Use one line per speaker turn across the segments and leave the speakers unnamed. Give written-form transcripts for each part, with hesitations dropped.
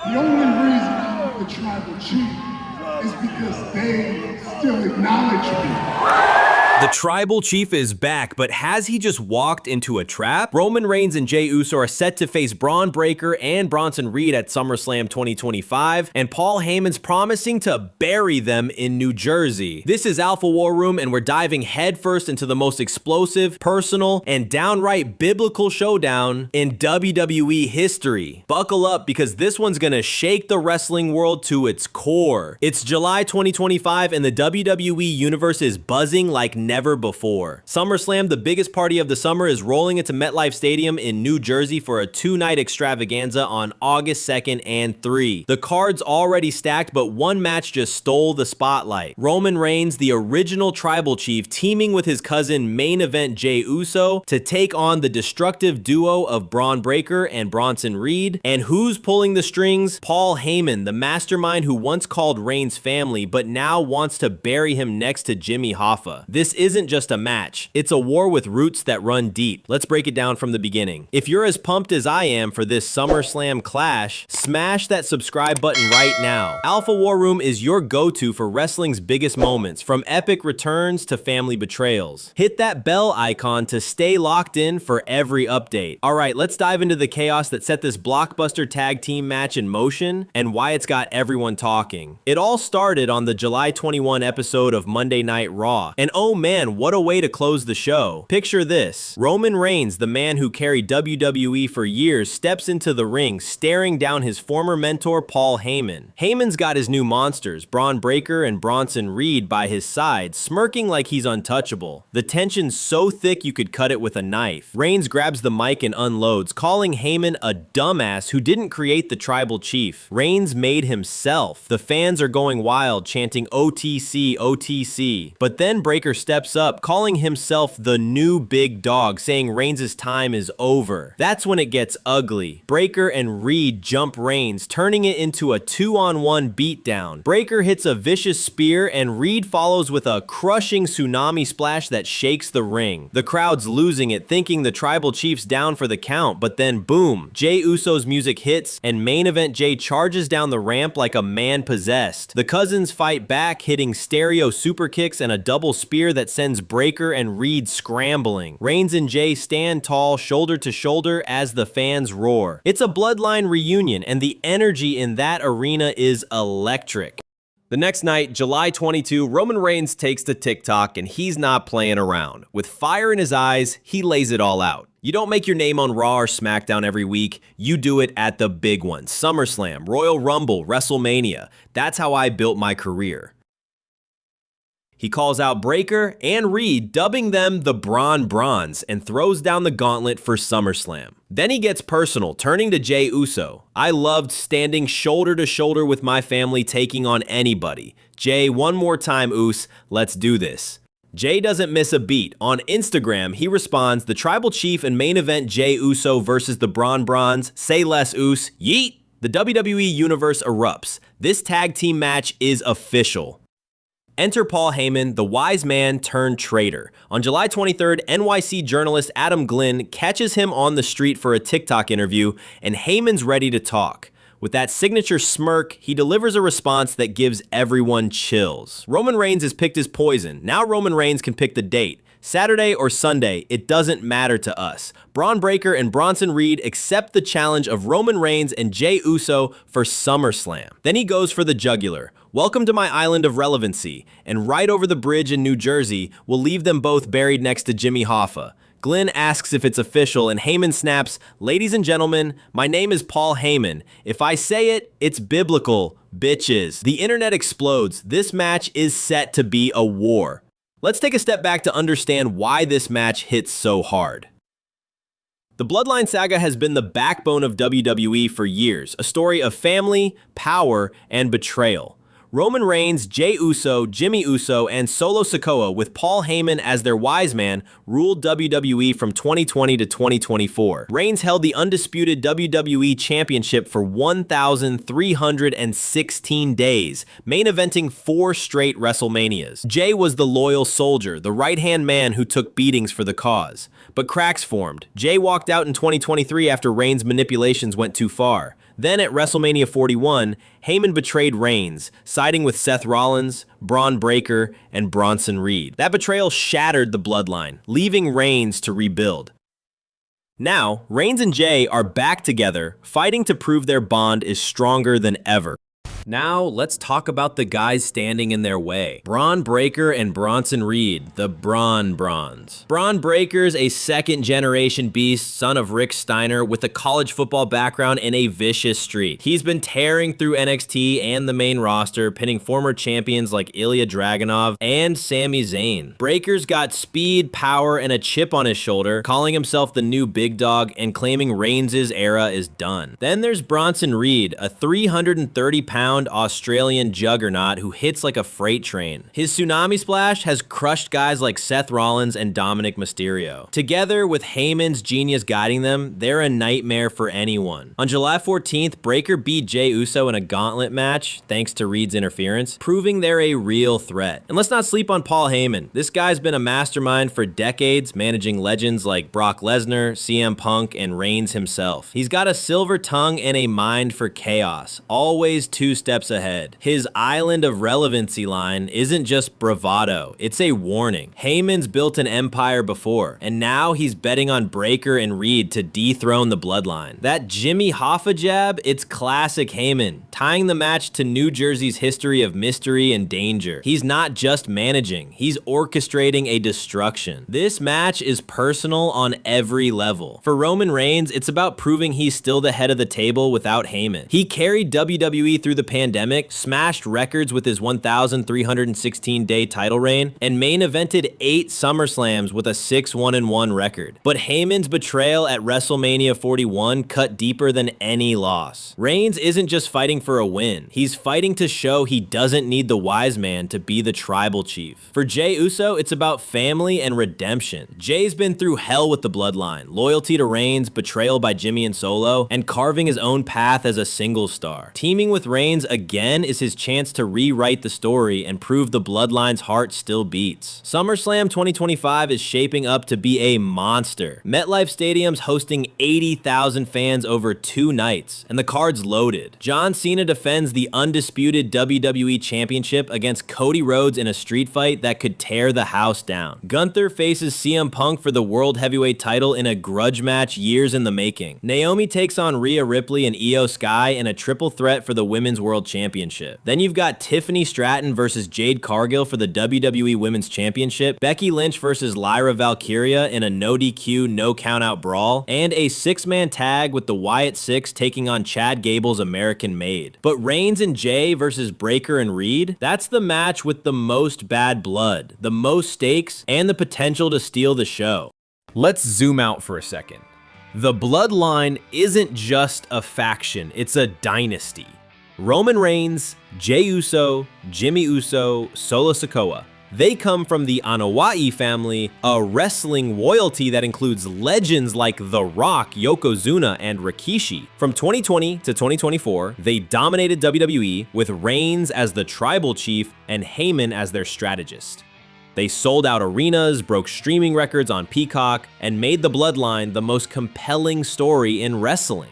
The only reason I'm the tribal chief is because they still acknowledge me.
The tribal chief is back, but has he just walked into a trap? Roman Reigns and Jey Uso are set to face Bron Breakker and Bronson Reed at SummerSlam 2025, and Paul Heyman's promising to bury them in New Jersey. This is Alpha War Room, and we're diving headfirst into the most explosive, personal, and downright biblical showdown in WWE history. Buckle up, because this one's gonna shake the wrestling world to its core. It's July 2025, and the WWE Universe is buzzing like never before. SummerSlam, the biggest party of the summer, is rolling into MetLife Stadium in New Jersey for a two-night extravaganza on August 2nd and 3. The card's already stacked, but one match just stole the spotlight. Roman Reigns, the original tribal chief, teaming with his cousin main event Jey Uso to take on the destructive duo of Bron Breakker and Bronson Reed. And who's pulling the strings? Paul Heyman, the mastermind who once called Reigns family, but now wants to bury him next to Jimmy Hoffa. This isn't just a match, it's a war with roots that run deep. Let's break it down from the beginning. If you're as pumped as I am for this SummerSlam clash, smash that subscribe button right now. Alpha War Room is your go-to for wrestling's biggest moments, from epic returns to family betrayals. Hit that bell icon to stay locked in for every update. Alright, let's dive into the chaos that set this blockbuster tag team match in motion and why it's got everyone talking. It all started on the July 21 episode of Monday Night Raw, and oh man, what a way to close the show. Picture this. Roman Reigns, the man who carried WWE for years, steps into the ring, staring down his former mentor, Paul Heyman. Heyman's got his new monsters, Bron Breakker and Bronson Reed, by his side, smirking like he's untouchable. The tension's so thick you could cut it with a knife. Reigns grabs the mic and unloads, calling Heyman a dumbass who didn't create the tribal chief. Reigns made himself. The fans are going wild, chanting OTC, OTC. But then Breakker steps up, calling himself the new big dog, saying Reigns' time is over. That's when it gets ugly. Breakker and Reed jump Reigns, turning it into a 2-on-1 beatdown. Breakker hits a vicious spear, and Reed follows with a crushing tsunami splash that shakes the ring. The crowd's losing it, thinking the tribal chief's down for the count, but then boom, Jey Uso's music hits, and main event Jey charges down the ramp like a man possessed. The cousins fight back, hitting stereo super kicks and a double spear that sends Breakker and Reed scrambling. Reigns and Jey stand tall, shoulder to shoulder, as the fans roar. It's a Bloodline reunion, and the energy in that arena is electric. The next night, July 22, Roman Reigns takes to TikTok, and he's not playing around. With fire in his eyes, he lays it all out. You don't make your name on Raw or SmackDown every week, you do it at the big ones. SummerSlam, Royal Rumble, WrestleMania. That's how I built my career. He calls out Breakker and Reed, dubbing them the Brons, and throws down the gauntlet for SummerSlam. Then he gets personal, turning to Jey Uso. I loved standing shoulder to shoulder with my family, taking on anybody. Jey, one more time, Us, let's do this. Jey doesn't miss a beat. On Instagram, he responds, the tribal chief and main event Jey Uso versus the Brons, say less, Us, yeet! The WWE Universe erupts. This tag team match is official. Enter Paul Heyman, the wise man turned traitor. On July 23rd, NYC journalist Adam Glynn catches him on the street for a TikTok interview, and Heyman's ready to talk. With that signature smirk, he delivers a response that gives everyone chills. Roman Reigns has picked his poison. Now Roman Reigns can pick the date. Saturday or Sunday, it doesn't matter to us. Bron Breakker and Bronson Reed accept the challenge of Roman Reigns and Jey Uso for SummerSlam. Then he goes for the jugular. Welcome to my island of relevancy, and right over the bridge in New Jersey, we'll leave them both buried next to Jimmy Hoffa. Glynn asks if it's official, and Heyman snaps, ladies and gentlemen, my name is Paul Heyman. If I say it, it's biblical, bitches. The internet explodes. This match is set to be a war. Let's take a step back to understand why this match hits so hard. The Bloodline saga has been the backbone of WWE for years, a story of family, power, and betrayal. Roman Reigns, Jey Uso, Jimmy Uso, and Solo Sikoa, with Paul Heyman as their wise man, ruled WWE from 2020 to 2024. Reigns held the undisputed WWE Championship for 1,316 days, main eventing 4 straight WrestleManias. Jey was the loyal soldier, the right-hand man who took beatings for the cause. But cracks formed. Jey walked out in 2023 after Reigns' manipulations went too far. Then at WrestleMania 41, Heyman betrayed Reigns, siding with Seth Rollins, Bron Breakker, and Bronson Reed. That betrayal shattered the bloodline, leaving Reigns to rebuild. Now, Reigns and Jey are back together, fighting to prove their bond is stronger than ever. Now, let's talk about the guys standing in their way. Bron Breakker and Bronson Reed, the Brons. Bron Breakker's a second-generation beast, son of Rick Steiner, with a college football background and a vicious streak. He's been tearing through NXT and the main roster, pinning former champions like Ilya Dragunov and Sami Zayn. Breakker's got speed, power, and a chip on his shoulder, calling himself the new big dog and claiming Reigns' era is done. Then there's Bronson Reed, a 330-pound Australian juggernaut who hits like a freight train. His tsunami splash has crushed guys like Seth Rollins and Dominic Mysterio. Together with Heyman's genius guiding them, they're a nightmare for anyone. On July 14th, Breakker beat Jey Uso in a gauntlet match, thanks to Reed's interference, proving they're a real threat. And let's not sleep on Paul Heyman. This guy's been a mastermind for decades, managing legends like Brock Lesnar, CM Punk, and Reigns himself. He's got a silver tongue and a mind for chaos, always 2 steps ahead. His island of relevancy line isn't just bravado, it's a warning. Heyman's built an empire before, and now he's betting on Breakker and Reed to dethrone the bloodline. That Jimmy Hoffa jab, it's classic Heyman, tying the match to New Jersey's history of mystery and danger. He's not just managing, he's orchestrating a destruction. This match is personal on every level. For Roman Reigns, it's about proving he's still the head of the table without Heyman. He carried WWE through the pandemic, smashed records with his 1,316-day title reign, and main evented 8 SummerSlams with a 6-1-1 record. But Heyman's betrayal at WrestleMania 41 cut deeper than any loss. Reigns isn't just fighting for a win, he's fighting to show he doesn't need the wise man to be the tribal chief. For Jey Uso, it's about family and redemption. Jey's been through hell with the bloodline, loyalty to Reigns, betrayal by Jimmy and Solo, and carving his own path as a single star. Teaming with Reigns again is his chance to rewrite the story and prove the bloodline's heart still beats. SummerSlam 2025 is shaping up to be a monster. MetLife Stadium's hosting 80,000 fans over 2 nights, and the card's loaded. John Cena defends the undisputed WWE Championship against Cody Rhodes in a street fight that could tear the house down. Gunther faces CM Punk for the World Heavyweight title in a grudge match years in the making. Naomi takes on Rhea Ripley and Io Sky in a triple threat for the Women's World Championship. Then you've got Tiffany Stratton versus Jade Cargill for the WWE Women's Championship, Becky Lynch versus Lyra Valkyria in a no DQ, no countout brawl, and a 6-man tag with the Wyatt Six taking on Chad Gable's American Made. But Reigns and Jey versus Breakker and Reed, that's the match with the most bad blood, the most stakes, and the potential to steal the show. Let's zoom out for a second. The bloodline isn't just a faction, it's a dynasty. Roman Reigns, Jey Uso, Jimmy Uso, Solo Sikoa. They come from the Anoa'i family, a wrestling royalty that includes legends like The Rock, Yokozuna, and Rikishi. From 2020 to 2024, they dominated WWE with Reigns as the tribal chief and Heyman as their strategist. They sold out arenas, broke streaming records on Peacock, and made the bloodline the most compelling story in wrestling.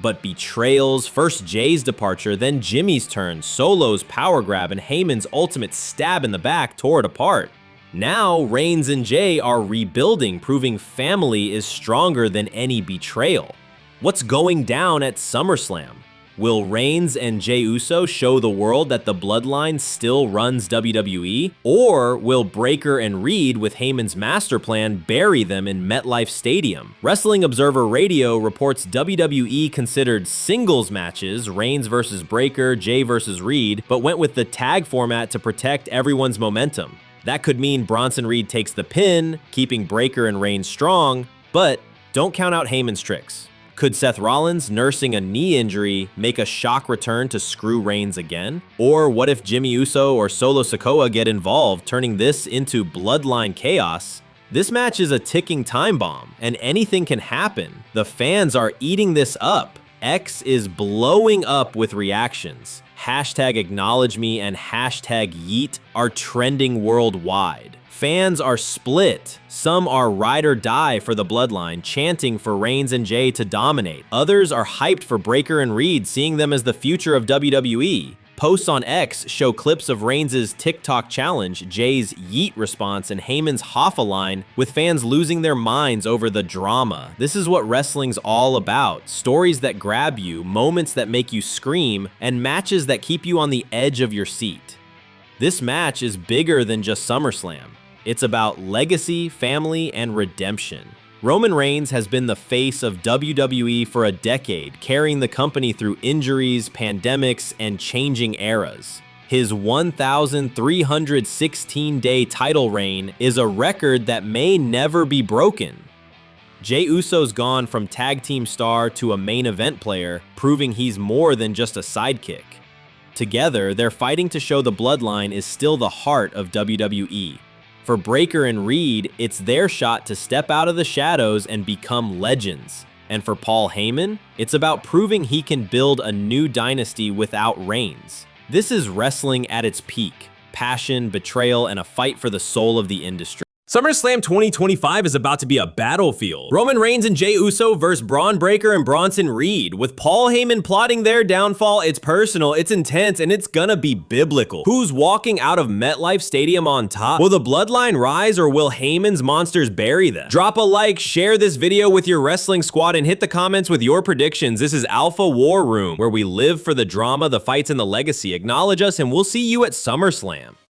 But betrayals, first Jey's departure, then Jimmy's turn, Solo's power grab, and Heyman's ultimate stab in the back tore it apart. Now, Reigns and Jey are rebuilding, proving family is stronger than any betrayal. What's going down at SummerSlam? Will Reigns and Jey Uso show the world that the bloodline still runs WWE? Or will Breakker and Reed, with Heyman's master plan, bury them in MetLife Stadium? Wrestling Observer Radio reports WWE considered singles matches, Reigns versus Breakker, Jey versus Reed, but went with the tag format to protect everyone's momentum. That could mean Bronson Reed takes the pin, keeping Breakker and Reigns strong, but don't count out Heyman's tricks. Could Seth Rollins, nursing a knee injury, make a shock return to screw Reigns again? Or what if Jimmy Uso or Solo Sikoa get involved, turning this into Bloodline chaos? This match is a ticking time bomb, and anything can happen. The fans are eating this up. X is blowing up with reactions. Hashtag acknowledge me and hashtag yeet are trending worldwide. Fans are split. Some are ride or die for the Bloodline, chanting for Reigns and Jey to dominate. Others are hyped for Breakker and Reed, seeing them as the future of WWE. Posts on X show clips of Reigns' TikTok challenge, Jey's yeet response, and Heyman's Hoffa line, with fans losing their minds over the drama. This is what wrestling's all about. Stories that grab you, moments that make you scream, and matches that keep you on the edge of your seat. This match is bigger than just SummerSlam. It's about legacy, family, and redemption. Roman Reigns has been the face of WWE for a decade, carrying the company through injuries, pandemics, and changing eras. His 1,316-day title reign is a record that may never be broken. Jey Uso's gone from tag team star to a main event player, proving he's more than just a sidekick. Together, they're fighting to show the Bloodline is still the heart of WWE. For Breakker and Reed, it's their shot to step out of the shadows and become legends. And for Paul Heyman, it's about proving he can build a new dynasty without Reigns. This is wrestling at its peak: passion, betrayal, and a fight for the soul of the industry. SummerSlam 2025 is about to be a battlefield. Roman Reigns and Jey Uso versus Bron Breakker and Bronson Reed. With Paul Heyman plotting their downfall, it's personal, it's intense, and it's gonna be biblical. Who's walking out of MetLife Stadium on top? Will the Bloodline rise, or will Heyman's monsters bury them? Drop a like, share this video with your wrestling squad, and hit the comments with your predictions. This is Alpha War Room, where we live for the drama, the fights, and the legacy. Acknowledge us, and we'll see you at SummerSlam.